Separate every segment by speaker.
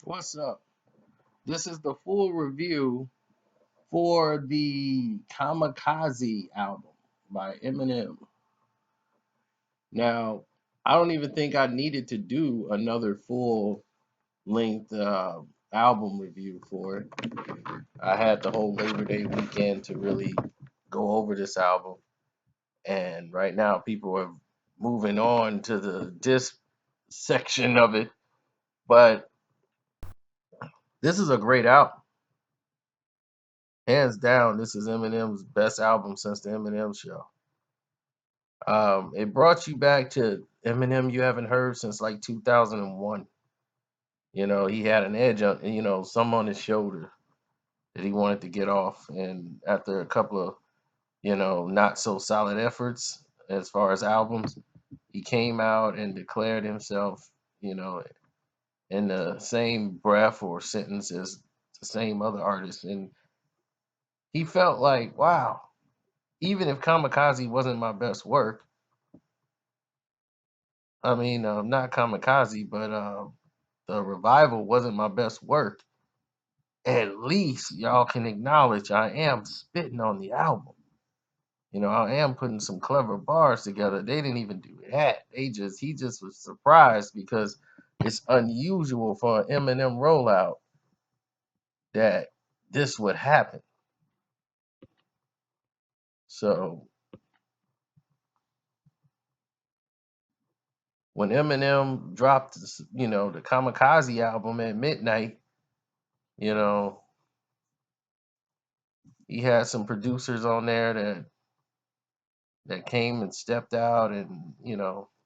Speaker 1: What's up? This is the full review for the Kamikaze album by Eminem. Now, I don't even think I needed to do another full length album review for it. I had the whole Labor Day weekend to really go over this album, and right now people are moving on to the disc section of it. But this is a great album. Hands down, this is Eminem's best album since the Eminem Show. It brought you back to Eminem you haven't heard since like 2001. He had an edge on, some on his shoulder that he wanted to get off. And after a couple of, not so solid efforts as far as albums, he came out and declared himself, you know, in the same breath or sentence as the same other artists. And he felt like, wow, even if Kamikaze wasn't my best work, I mean, not Kamikaze, but the revival wasn't my best work. At least y'all can acknowledge I am spitting on the album. I am putting some clever bars together. They didn't even do that. He just was surprised because it's unusual for an Eminem rollout that this would happen. So when Eminem dropped, the Kamikaze album at midnight, you know, he had some producers on there that came and stepped out and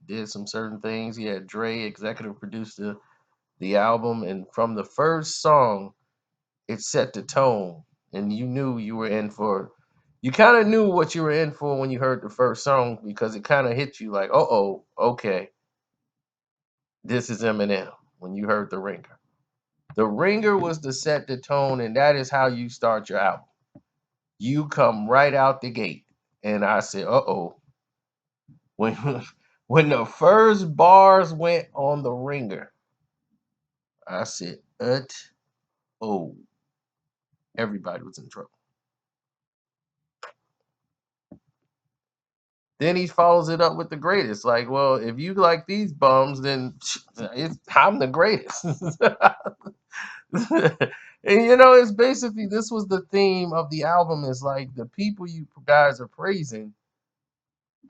Speaker 1: did some certain things. He had Dre executive produce the album, and from the first song, it set the tone, and you knew you were in for. You kind of knew what you were in for when you heard the first song because it kind of hit you like, oh, okay, this is Eminem. When you heard the ringer, the ringer was to set the tone, and that is how you start your album. You come right out the gate, and I said, when when the first bars went on the ringer, I said, oh, everybody was in trouble. Then he follows it up with the greatest. Like, well, if you like these bums, then I'm the greatest. And it's basically this was the theme of the album is like the people you guys are praising.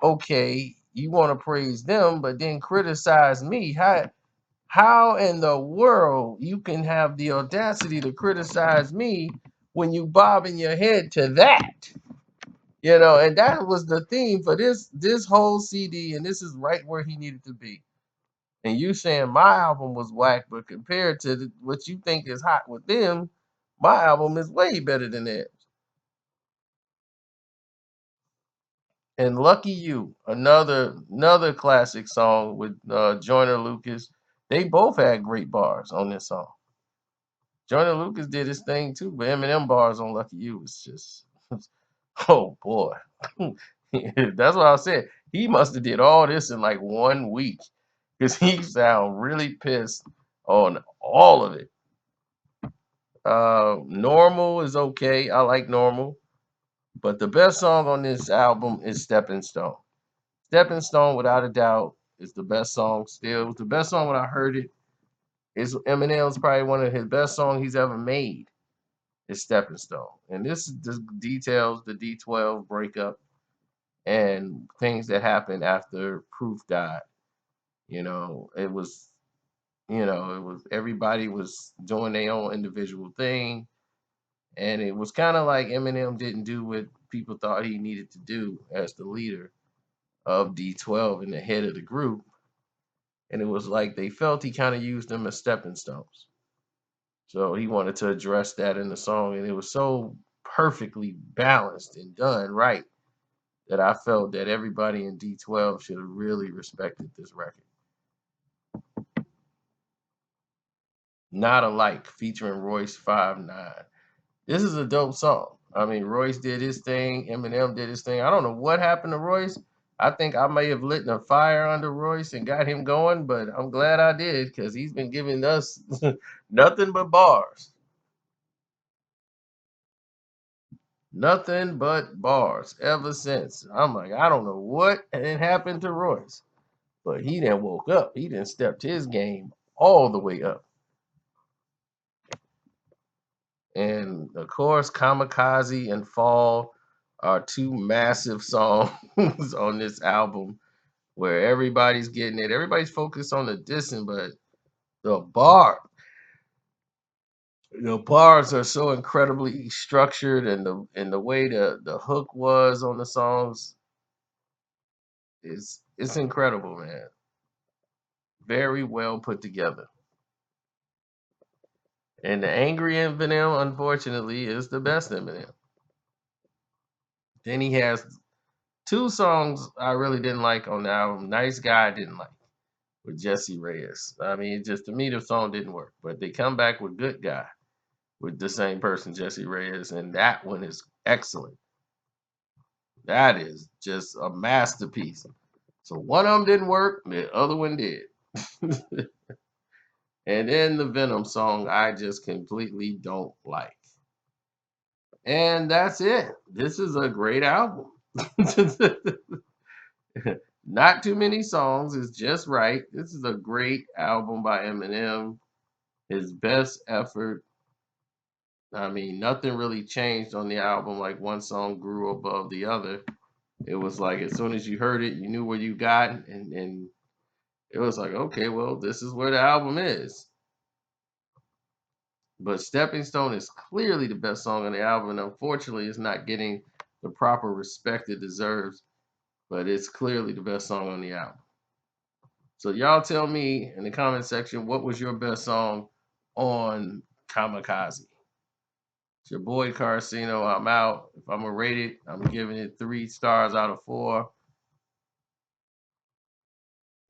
Speaker 1: Okay, you want to praise them, but then criticize me. How in the world you can have the audacity to criticize me when you bobbing your head to that? And that was the theme for this whole CD, and this is right where he needed to be. And you saying my album was whack, but compared to what you think is hot with them, my album is way better than theirs. And Lucky You, another classic song with Joyner Lucas. They both had great bars on this song. Joyner Lucas did his thing too, but Eminem bars on Lucky You was just, oh boy. That's what I said. He must have did all this in like 1 week because he sound really pissed on all of it. Normal is okay. I like Normal, but the best song on this album is Stepping Stone. Stepping Stone, without a doubt, is the best song. Still, it was the best song when I heard it. It's Eminem's probably one of his best songs he's ever made. Is Stepping Stone, and this details the D12 breakup and things that happened after Proof died. It was, it was everybody was doing their own individual thing, and it was kind of like Eminem didn't do what people thought he needed to do as the leader of D12 and the head of the group, and it was like they felt he kind of used them as stepping stones. So he wanted to address that in the song, and it was so perfectly balanced and done right that I felt that everybody in D12 should have really respected this record. Not Alike featuring Royce 5'9". This is a dope song. I mean, Royce did his thing, Eminem did his thing. I don't know what happened to Royce. I think I may have lit a fire under Royce and got him going, but I'm glad I did because he's been giving us nothing but bars. Nothing but bars ever since. I'm like, I don't know what had happened to Royce, but he done woke up. He done stepped his game all the way up. And of course, Kamikaze and Fall are two massive songs on this album where everybody's getting it. Everybody's focused on the dissing, but the bar, the bars are so incredibly structured, and the way the hook was on the songs is it's incredible, man. Very well put together. And the angry Eminem, unfortunately, is the best Eminem. Then he has two songs I really didn't like on the album. Nice Guy I didn't like with Jesse Reyes. I mean, just to me the song didn't work. But they come back with Good Guy with the same person, Jesse Reyes, and that one is excellent. That is just a masterpiece. So one of them didn't work, the other one did. And then the Venom song I just completely don't like. And that's it. This is a great album. Not too many songs. It's just right. This is a great album by Eminem. His best effort. I mean, nothing really changed on the album. Like one song grew above the other. It was like as soon as you heard it, you knew where you got, and it was like, okay, well, this is where the album is. But Stepping Stone is clearly the best song on the album, and unfortunately, it's not getting the proper respect it deserves. But it's clearly the best song on the album. So y'all tell me in the comment section what was your best song on Kamikaze. It's your boy Carcino. I'm out. If I'm gonna rate it, I'm giving it 3 stars out of 4.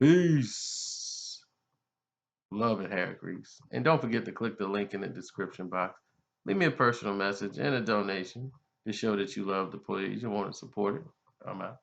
Speaker 1: Peace. Love and hair grease. And don't forget to click the link in the description box. Leave me a personal message and a donation to show that you love the page and want to support it. I'm out.